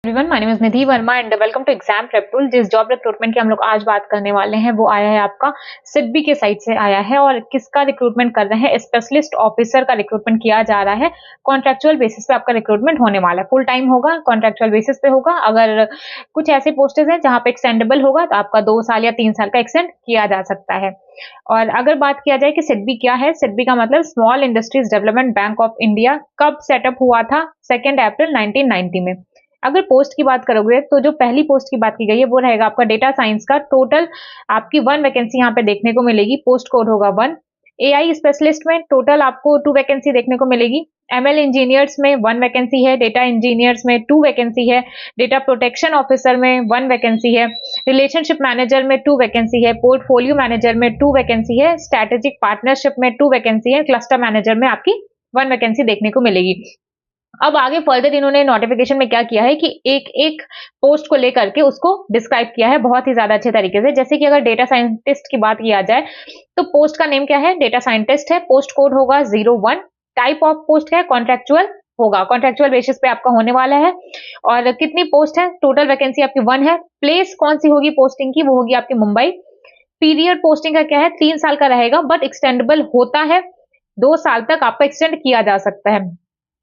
Everyone, my name is Nidhi Verma and welcome to exam prep tool. जिस job recruitment की हम लोग आज बात करने वाले हैं वो आया है आपका सिडबी के साइट से आया है। और किसका रिक्रूटमेंट कर रहे हैं? स्पेशलिस्ट ऑफिसर का रिक्रूटमेंट किया जा रहा है। कॉन्ट्रेक्चुअल बेसिस पे आपका रिक्रूटमेंट होने वाला है। फुल टाइम होगा, कॉन्ट्रेक्चुअल बेसिस पे होगा। अगर कुछ ऐसे पोस्टेज हैं जहां पे एक्सटेंडेबल होगा तो आपका 2 साल या 3 साल का एक्सटेंड किया जा सकता है। और अगर बात किया जाए कि सिडबी क्या है, सिडबी का मतलब small industries development bank of India. कब सेटअप हुआ था? 2 अप्रैल 1990 में। अगर पोस्ट की बात करोगे तो जो पहली पोस्ट की बात की गई है वो रहेगा आपका डेटा साइंस का। टोटल आपकी 1 वैकेंसी यहाँ पे देखने को मिलेगी। पोस्ट कोड होगा 1। एआई स्पेशलिस्ट में टोटल आपको 2 वैकेंसी देखने को मिलेगी। एमएल इंजीनियर्स में 1 वैकेंसी है। डेटा इंजीनियर्स में 2 वैकेंसी है। डेटा प्रोटेक्शन ऑफिसर में 1 वैकेंसी है। रिलेशनशिप मैनेजर में 2 वैकेंसी है। पोर्टफोलियो मैनेजर में 2 वैकेंसी है। स्ट्रेटेजिक पार्टनरशिप में 2 वैकेंसी है। क्लस्टर मैनेजर में आपकी 1 वैकेंसी देखने को मिलेगी। अब आगे फर्दर इन्होंने नोटिफिकेशन में क्या किया है कि एक एक पोस्ट को लेकर के उसको डिस्क्राइब किया है बहुत ही ज्यादा अच्छे तरीके से। जैसे कि अगर डेटा साइंटिस्ट की बात किया जाए तो पोस्ट का नेम क्या है? डेटा साइंटिस्ट है। पोस्ट कोड होगा 01। टाइप ऑफ पोस्ट है कॉन्ट्रेक्चुअल होगा। कॉन्ट्रेक्चुअल बेसिस पे आपका होने वाला है। और कितनी पोस्ट है? टोटल वैकेंसी आपकी 1 है। प्लेस कौन सी होगी पोस्टिंग की? वो होगी आपकी मुंबई। पीरियड पोस्टिंग का क्या है? 3 साल का रहेगा बट एक्सटेंडेबल होता है। 2 साल तक आपका एक्सटेंड किया जा सकता है।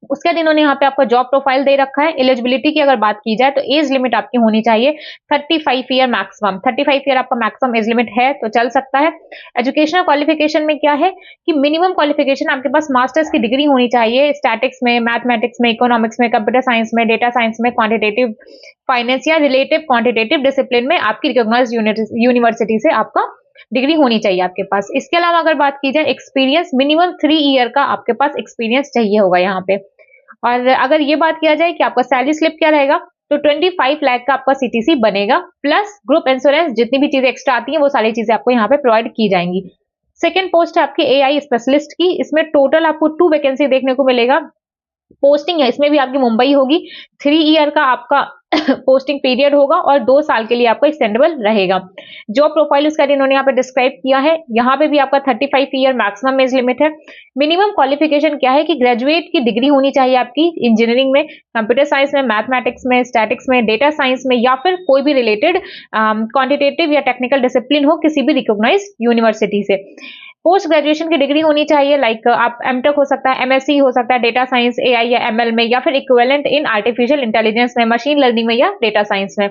उसके बाद इन्होंने यहाँ पे आपका जॉब प्रोफाइल दे रखा है। एलिजिबिलिटी की अगर बात की जाए तो एज लिमिट आपकी होनी चाहिए 35 ईयर मैक्सिमम। 35 ईयर आपका मैक्सिमम एज लिमिट है तो चल सकता है। एजुकेशनल क्वालिफिकेशन में क्या है कि मिनिमम क्वालिफिकेशन आपके पास मास्टर्स की डिग्री होनी चाहिए। स्टैटिक्स में, मैथमेटिक्स में, इकोनॉमिक्स में, कंप्यूटर साइंस में, डेटा साइंस में, क्वांटिटेटिव फाइनेंस या रिलेटिव क्वांटिटेटिव डिसिप्लिन में आपकी रिकॉग्नाइज्ड यूनिवर्सिटी से आपका डिग्री होनी चाहिए आपके पास। इसके अलावा अगर बात की जाए एक्सपीरियंस, मिनिमम 3 ईयर का आपके पास एक्सपीरियंस चाहिए होगा यहाँ पे। और अगर ये बात किया जाए कि आपका सैलरी स्लिप क्या रहेगा तो 25 लाख का आपका सीटीसी बनेगा प्लस ग्रुप इंश्योरेंस। जितनी भी चीजें एक्स्ट्रा आती हैं वो सारी चीजें आपको यहाँ पे प्रोवाइड की जाएंगी। सेकंड पोस्ट है आपकी एआई स्पेशलिस्ट की। इसमें टोटल आपको 2 वैकेंसी देखने को मिलेगा। पोस्टिंग है इसमें भी आपकी मुंबई होगी। 3 ईयर का आपका पोस्टिंग पीरियड होगा और 2 साल के लिए आपका एक्सटेंडेबल रहेगा। जॉब प्रोफाइल उसका इन्होंने यहाँ पे डिस्क्राइब किया है। यहाँ पे भी आपका 35 ईयर मैक्सिमम एज लिमिट है। मिनिमम क्वालिफिकेशन क्या है कि ग्रेजुएट की डिग्री होनी चाहिए आपकी इंजीनियरिंग में, कंप्यूटर साइंस में, मैथमेटिक्स में, स्टैटिक्स में, डेटा साइंस में या फिर कोई भी रिलेटेड क्वांटिटेटिव या टेक्निकल डिसिप्लिन हो किसी भी रिकॉग्नाइज्ड यूनिवर्सिटी से। पोस्ट ग्रेजुएशन की डिग्री होनी चाहिए। लाइक आप एमटेक हो सकता है, एमएससी हो सकता है डेटा साइंस, एआई या एमएल में, या फिर इक्विवेलेंट इन आर्टिफिशियल इंटेलिजेंस में, मशीन लर्निंग में या डेटा साइंस में।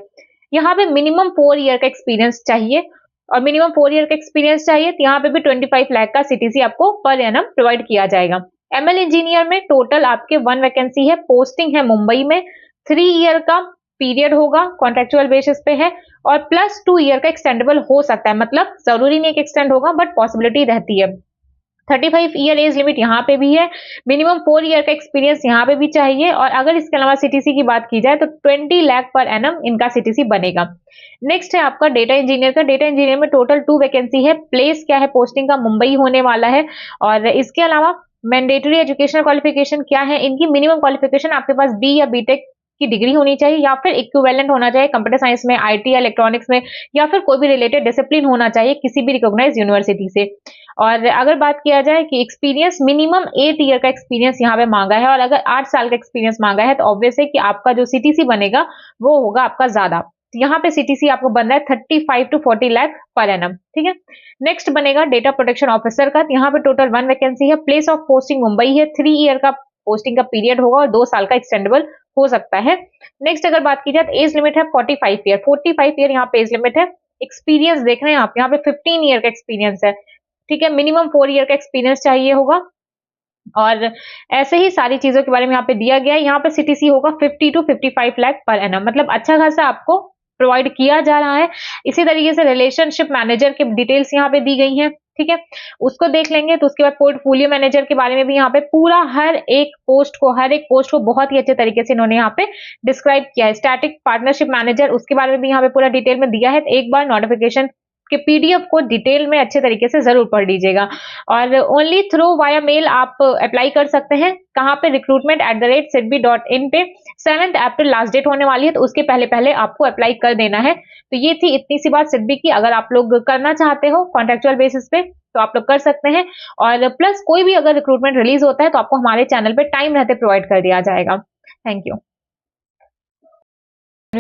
यहाँ पे मिनिमम 4 ईयर का एक्सपीरियंस चाहिए। और मिनिमम 4 ईयर का एक्सपीरियंस चाहिए तो यहाँ पे भी 25 लाख का सीटीसी आपको पर एनम प्रोवाइड किया जाएगा। एमएल इंजीनियर में टोटल आपके 1 वैकेंसी है। पोस्टिंग है मुंबई में। 3 ईयर का पीरियड होगा, कॉन्ट्रेक्चुअल बेसिस पे है। और प्लस 2 ईयर का एक्सटेंडेबल हो सकता है, मतलब जरूरी नहीं कि एक्सटेंड होगा बट पॉसिबिलिटी रहती है। 35 ईयर एज लिमिट यहाँ पे भी है। मिनिमम 4 ईयर का एक्सपीरियंस यहाँ पे भी चाहिए। और अगर इसके अलावा सीटीसी की बात की जाए तो 20 लाख पर एनम इनका सीटीसी बनेगा। नेक्स्ट है आपका डेटा इंजीनियर का। डेटा इंजीनियर में टोटल 2 वैकेंसी है। प्लेस क्या है पोस्टिंग का? मुंबई होने वाला है। और इसके अलावा मैंडेटरी एजुकेशनल क्वालिफिकेशन क्या है इनकी? मिनिमम क्वालिफिकेशन आपके पास बी या बीटेक की डिग्री होनी चाहिए या फिर इक्विवेलेंट होना चाहिए कंप्यूटर साइंस में, आईटी, इलेक्ट्रॉनिक्स में, या फिर कोई भी रिलेटेड डिसिप्लिन होना चाहिए किसी भी रिकॉग्नाइज्ड यूनिवर्सिटी से। और अगर बात किया जाए कि एक्सपीरियंस, मिनिमम 8 ईयर का एक्सपीरियंस यहाँ पे मांगा है। और अगर 8 साल का एक्सपीरियंस मांगा है तो ऑब्वियस है कि आपका जो सीटीसी बनेगा वो होगा आपका ज्यादा। तो यहाँ पे सीटीसी आपको बन रहा है 35 to 40 लाख पर एनम। ठीक है। नेक्स्ट बनेगा डेटा प्रोटेक्शन ऑफिसर का। यहाँ पे टोटल 1 वैकेंसी है। प्लेस ऑफ पोस्टिंग मुंबई है। 3 ईयर का पोस्टिंग का पीरियड होगा और 2 साल का एक्सटेंडेबल हो सकता है। नेक्स्ट अगर बात की जाए तो एज लिमिट है 45 ईयर। 45 ईयर यहाँ पे एज लिमिट है। एक्सपीरियंस देख रहे हैं आप, यहाँ पे 15 ईयर का एक्सपीरियंस है। ठीक है। मिनिमम 4 ईयर का एक्सपीरियंस चाहिए होगा। और ऐसे ही सारी चीजों के बारे में यहाँ पे दिया गया है। यहाँ पे सीटीसी होगा 50 to 55 लाख पर एनम, मतलब अच्छा खासा आपको प्रोवाइड किया जा रहा है। इसी तरीके से रिलेशनशिप मैनेजर की डिटेल्स यहाँ पे दी गई हैं। ठीक है, उसको देख लेंगे। तो उसके बाद पोर्टफोलियो मैनेजर के बारे में भी यहाँ पे पूरा हर एक पोस्ट को बहुत ही अच्छे तरीके से इन्होंने यहाँ पे डिस्क्राइब किया है। स्टैटिक पार्टनरशिप मैनेजर, उसके बारे में भी यहाँ पे पूरा डिटेल में दिया है। तो एक बार नोटिफिकेशन के पीडीएफ को डिटेल में अच्छे तरीके से जरूर पढ़ लीजिएगा। और ओनली थ्रू वाया मेल आप अप्लाई कर सकते हैं। कहाँ पे? recruitment@sedbi.in पे 7 अप्रैल लास्ट डेट होने वाली है, तो उसके पहले पहले आपको अप्लाई कर देना है। तो ये थी इतनी सी बात सिडबी की। अगर आप लोग करना चाहते हो कॉन्ट्रेक्चुअल बेसिस पे तो आप लोग कर सकते हैं। और प्लस कोई भी अगर रिक्रूटमेंट रिलीज होता है तो आपको हमारे चैनल पे टाइम रहते प्रोवाइड कर दिया जाएगा। Thank you.